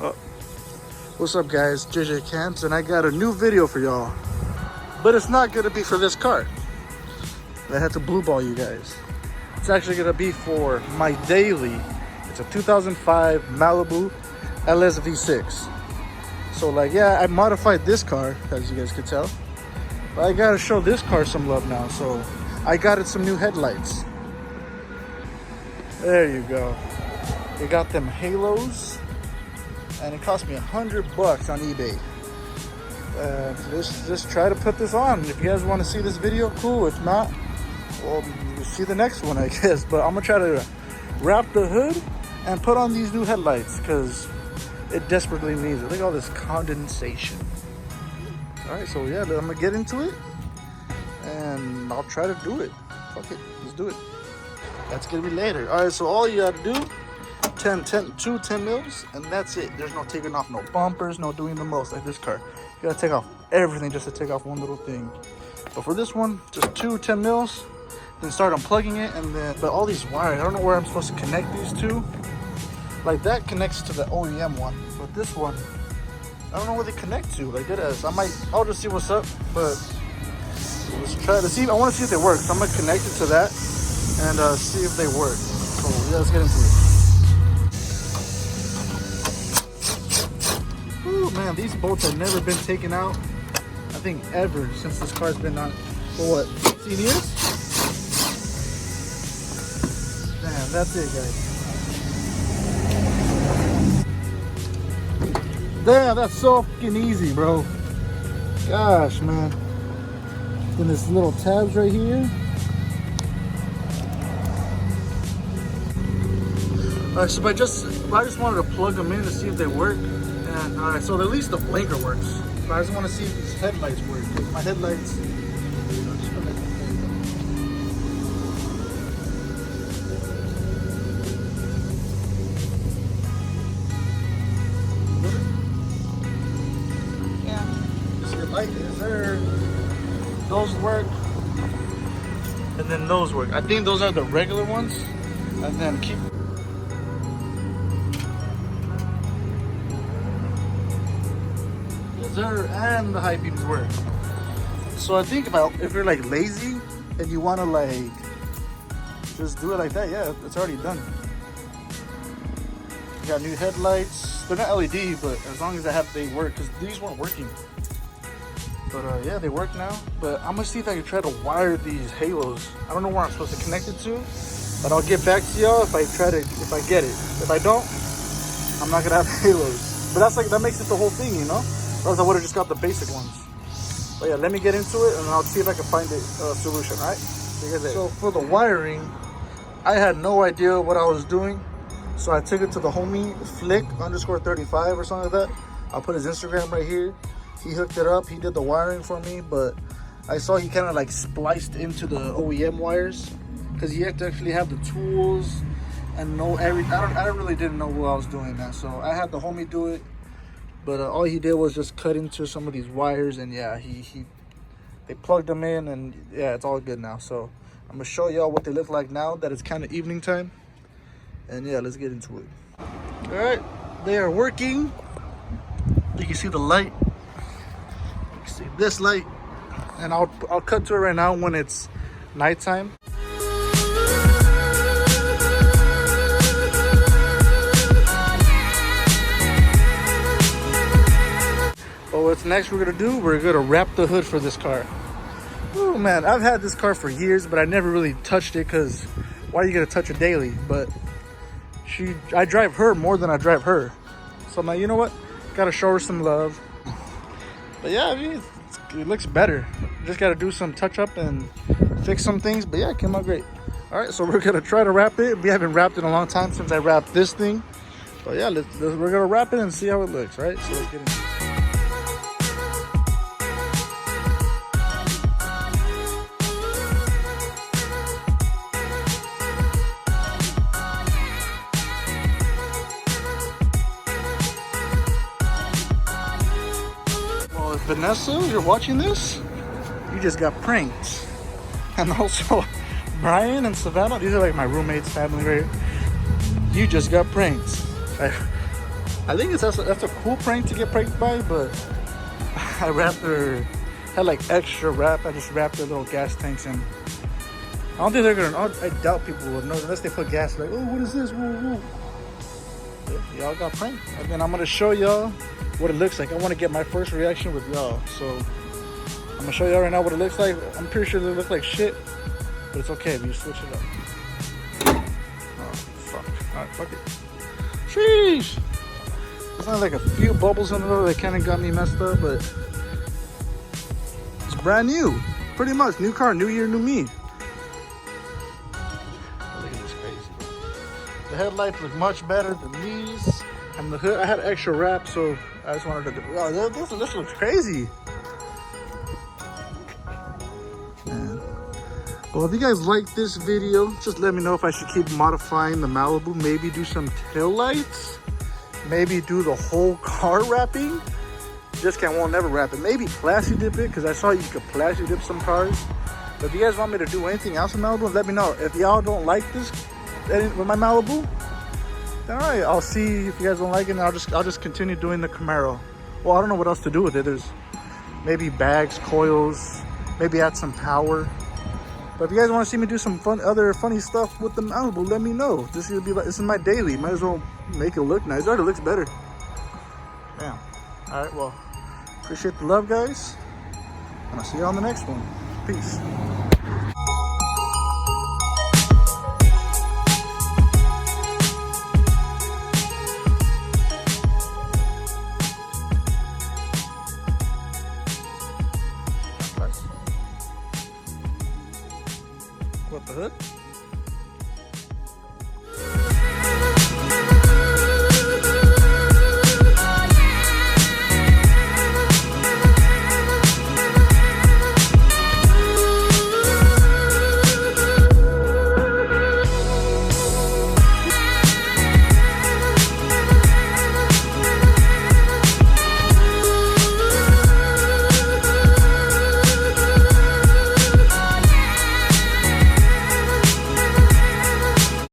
Oh, what's up guys, JJ Camps, and I got a new video for y'all. But it's not gonna be for this car. I had to blue ball you guys. It's actually gonna be for my daily. It's a 2005 Malibu LS V6. So like, yeah, I modified this car, as you guys could tell. But I gotta show this car some love now. So I got it some new headlights. There you go. They got them halos. And it cost me $100 on eBay. Just try to put this on. If you guys want to see this video, cool. If not, well, we'll see the next one, I guess. But I'm gonna try to wrap the hood and put on these new headlights because it desperately needs it. Look at all this condensation. All right, so yeah, I'm gonna get into it and I'll try to do it. Fuck it, let's do it. That's gonna be later. All right, so all you gotta do, 10 mils, and that's it. There's no taking off no bumpers, no doing the most like this car. You gotta take off everything just to take off one little thing. But for this one, just 10 mils, then start unplugging it, and then, but all these wires, I don't know where I'm supposed to connect these to. Like that connects to the OEM one, but this one, I don't know where they connect to. Like I'll just see what's up, but let's try to see. I want to see if they work. So I'm gonna connect it to that and see if they work. So yeah, let's get into it. Ooh, man, these bolts have never been taken out. I think ever since this car's been on for what, 15 years? Damn, that's it, guys. Damn, that's so fucking easy, bro. Gosh, man. Then this little tabs right here. All right, so I just wanted to plug them in to see if they work. And all right, so at least the blinker works. But I just want to see if these headlights work. My headlights. Light is there. Those work, and then those work. I think those are the regular ones, and then keep. Yes, sir. And the high beams work. So I think if you're like lazy and you want to like just do it like that, yeah, it's already done. You got new headlights. They're not LED, but as long as they work, because these weren't working. But yeah, they work now. But I'm gonna see if I can try to wire these halos. I don't know where I'm supposed to connect it to, but I'll get back to y'all if I get it. If I don't, I'm not gonna have halos. But that makes it the whole thing, you know? Or else I would have just got the basic ones. But yeah, let me get into it and I'll see if I can find a solution, all right? So for the wiring, I had no idea what I was doing. So I took it to the homie Flick_35 or something like that. I'll put his Instagram right here. He hooked it up, he did the wiring for me, but I saw he kind of like spliced into the OEM wires because you have to actually have the tools and know I really didn't know what I was doing, man. So I had the homie do it, but all he did was just cut into some of these wires, and yeah, they plugged them in, and yeah, it's all good now. So I'm gonna show y'all what they look like now that it's kind of evening time, and yeah, let's get into it. All right, they are working. You can see the light. See this light, and I'll cut to it right now when it's nighttime. Well, what's next we're gonna do, we're gonna wrap the hood for this car. Oh man, I've had this car for years, but I never really touched it because why are you gonna touch it daily? But I drive her more than I drive her, so I'm like, you know what, gotta show her some love. But yeah, I mean, it looks better. Just got to do some touch up and fix some things. But yeah, it came out great. All right, so we're going to try to wrap it. We haven't wrapped it in a long time since I wrapped this thing. But yeah, we're going to wrap it and see how it looks, right? So let's get into it. Vanessa, you're watching this? You just got pranked. And also, Brian and Savannah, these are like my roommates' family right here. You just got pranked. I think that's a cool prank to get pranked by, but I had like extra wrap. I just wrapped their little gas tanks in. I don't think they're gonna. I doubt people will know unless they put gas. Like, oh, what is this? Whoa, whoa. Yeah, y'all got pranked, and then I'm gonna show y'all what it looks like. I want to get my first reaction with y'all, so I'm gonna show y'all right now what it looks like. I'm pretty sure they look like shit, but it's okay. We just switch it up. Oh fuck! All right, fuck it. Sheesh. There's only like a few bubbles in there that kind of got me messed up, but it's brand new. Pretty much. New car, new year, new me. Look at this crazy. The headlights look much better than these. And the hood, I had extra wrap, so I just wanted to do. Oh, this looks crazy. Man. Well, if you guys like this video, just let me know if I should keep modifying the Malibu. Maybe do some tail lights. Maybe do the whole car wrapping. Just won't never wrap it. Maybe plastic dip it, because I saw you could plastic dip some cars. But if you guys want me to do anything else in Malibu, let me know. If y'all don't like this with my Malibu, then all right, I'll see. If you guys don't like it, and I'll just continue doing the Camaro. Well, I don't know what else to do with it. There's maybe bags, coils, maybe add some power. But if you guys want to see me do some other funny stuff with the Malibu, let me know. This is my daily. Might as well make it look nice. It already looks better. Damn. All right, well, appreciate the love, guys. And I'll see you on the next one. Peace. What, the hood?